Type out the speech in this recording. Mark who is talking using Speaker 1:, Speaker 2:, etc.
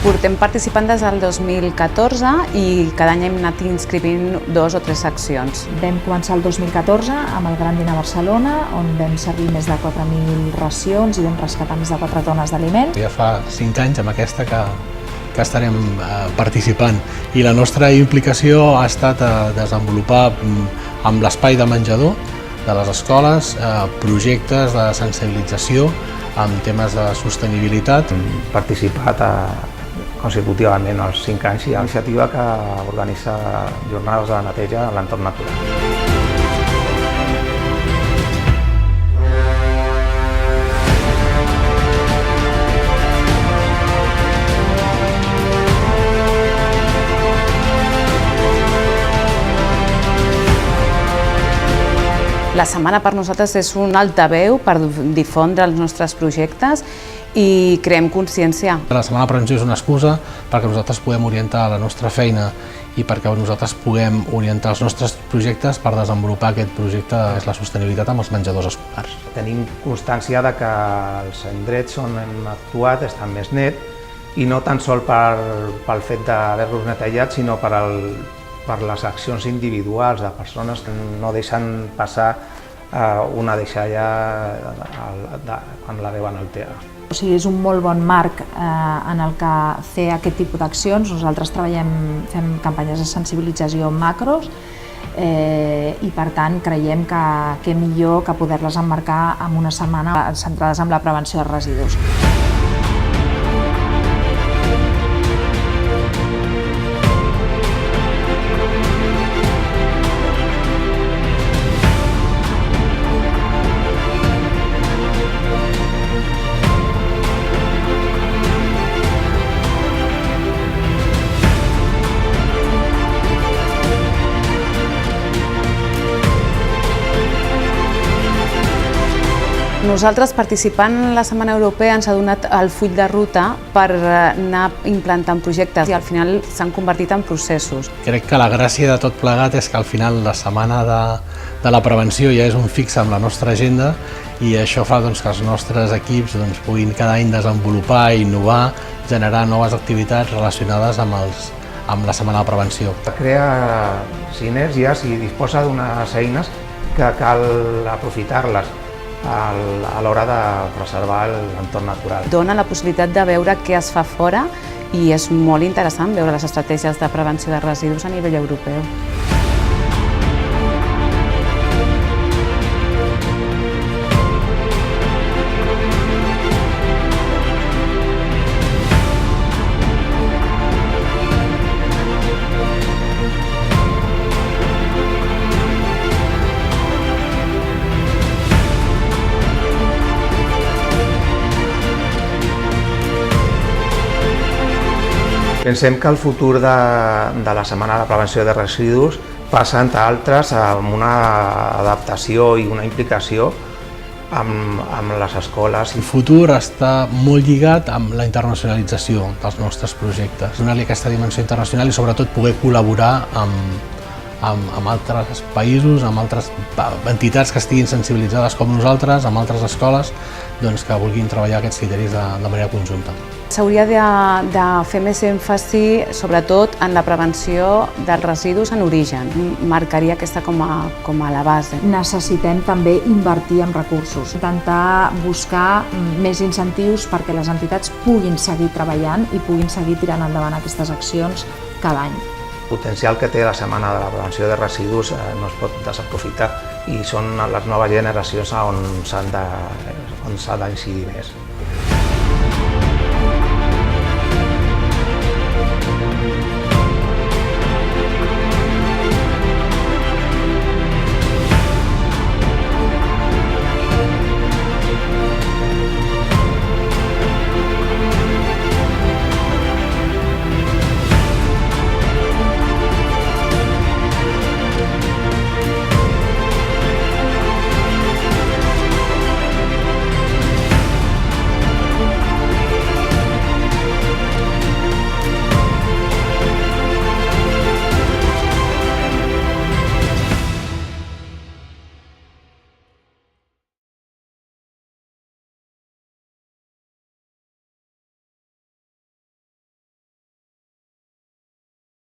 Speaker 1: Portem participant des del 2014 i cada any hem anat inscrivint 2 o 3 seccions.
Speaker 2: Vam començar el 2014 amb el Gran Dinar a Barcelona, on vam servir més de 4.000 racions i vam rescatar més de 4 tones d'aliment.
Speaker 3: Ja fa 5 anys amb aquesta que estarem participant i la nostra implicació ha estat desenvolupar amb l'espai de menjador de les escoles projectes de sensibilització amb temes de sostenibilitat.
Speaker 4: Hem participat consecutivament als 5 anys i a l'iniciativa que organitza jornades de neteja a l'entorn natural.
Speaker 1: La setmana per nosaltres és un altaveu per difondre els nostres projectes i creem consciència.
Speaker 3: La Setmana de Prevenció és una excusa perquè nosaltres puguem orientar la nostra feina i perquè nosaltres puguem orientar els nostres projectes per desenvolupar aquest projecte que és la sostenibilitat amb els menjadors escolars.
Speaker 4: Tenim constància de que els indrets on hem actuat estan més net i no tan sols pel fet d'haver-los netejat, sinó per les accions individuals de persones que no deixen passar una deixalla quan la veuen al terra.
Speaker 2: O sigui, és un molt bon marc en el que fer aquest tipus d'accions. Nosaltres fem campanyes de sensibilització macros i per tant creiem que què millor que poder-les emmarcar en una setmana centrades en la prevenció de residus.
Speaker 1: Nosaltres, participant en la Setmana Europea, ens ha donat el full de ruta per anar implantant projectes i al final s'han convertit en processos.
Speaker 3: Crec que la gràcia de tot plegat és que al final la Setmana de la Prevenció ja és un fix amb la nostra agenda i això fa que els nostres equips puguin cada any desenvolupar, innovar, generar noves activitats relacionades amb la Setmana de Prevenció.
Speaker 4: Crea sinergies i disposa d'unes eines que cal aprofitar-les a l'hora de preservar l'entorn natural.
Speaker 1: Dona la possibilitat de veure què es fa fora i és molt interessant veure les estratègies de prevenció de residus a nivell europeu.
Speaker 4: Pensem que el futur de la Setmana de Prevenció de Residus passa, entre altres, amb una adaptació i una implicació amb les escoles.
Speaker 3: El futur està molt lligat amb la internacionalització dels nostres projectes, donar-li aquesta dimensió internacional i sobretot poder col·laborar amb altres països, amb altres entitats que estiguin sensibilitzades com nosaltres, amb altres escoles que vulguin treballar aquests criteris de manera conjunta.
Speaker 1: S'hauria de fer més èmfasi, sobretot, en la prevenció dels residus en origen. Marcaria aquesta com a la base.
Speaker 2: Necessitem també invertir en recursos, intentar buscar més incentius perquè les entitats puguin seguir treballant i puguin seguir tirant endavant aquestes accions cada any.
Speaker 4: El potencial que té la Setmana de la Prevenció de Residus no es pot desaprofitar i són les noves generacions on s'ha d'incidir més.